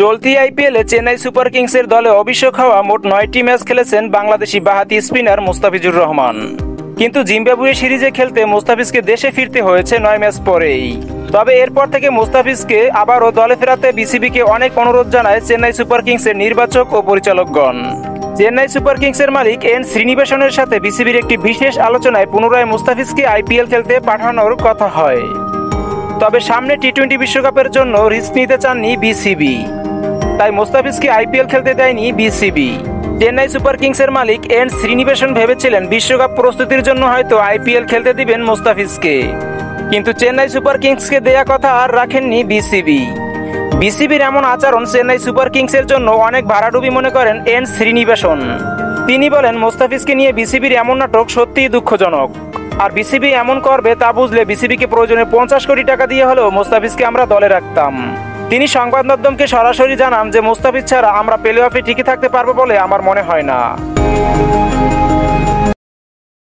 চলতি আইপিএলে চেন্নাই সুপার কিংসের দলে অভিষেক হওয়া মোট 9টি ম্যাচ খেলেছেন বাংলাদেশি বাঁহাতি স্পিনার মুস্তাফিজুর রহমান। কিন্তু জিম্বাবুয়ে সিরিজে খেলতে মুস্তাফিজকে দেশে ফিরতে হয়েছে 9 ম্যাচ পরেই। তবে এরপর থেকে মুস্তাফিজকে আবারও দলে ফেরাতে বিসিবিকে অনেক অনুরোধ জানায় চেন্নাই সুপার কিংসের নির্বাচক ও পরিচালকগণ। চেন্নাই সুপার কিংসের মালিক এন শ্রীনিবাসনের সাথে বিসিবির একটি বিশেষ আলোচনায় পুনরায় মুস্তাফিজকে আইপিএল খেলতে পাঠানোর কথা হয়। তবে সামনে টি-20 বিশ্বকাপের জন্য রিস্ক নিতে চাননি বিসিবি, তাই মুস্তাফিজকে আইপিএল খেলতে দেয়নি বিসিবি। চেন্নাই সুপার কিংসের মালিক এন শ্রীনিবাসন ভেবেছিলেন বিশ্বকাপ প্রস্তুতির জন্য হয়তো আইপিএল খেলতে দিবেন মুস্তাফিজকে, কিন্তু চেন্নাই সুপার কিংসকে দেয়া কথা আর রাখেননি বিসিবি। বিসিবির এমন আচরণ চেন্নাই সুপার কিংসের জন্য অনেক ভাড়াডুবি মনে করেন এন শ্রীনিবাসন। তিনি বলেন, মুস্তাফিজকে নিয়ে বিসিবির এমন নাটক সত্যিই দুঃখজনক। আর বিসিবি এমন করবে তা বুঝলে বিসিবিকে প্রয়োজনে 50 কোটি টাকা দিয়ে হলেও মুস্তাফিজকে আমরা দলে রাখতাম। তিনি সংবাদ মাধ্যমকে সরাসরি জানান যে মুস্তাফিজ ছাড়া আমরা প্লে অফে টিকে থাকতে পারবো বলে আমার মনে হয় না।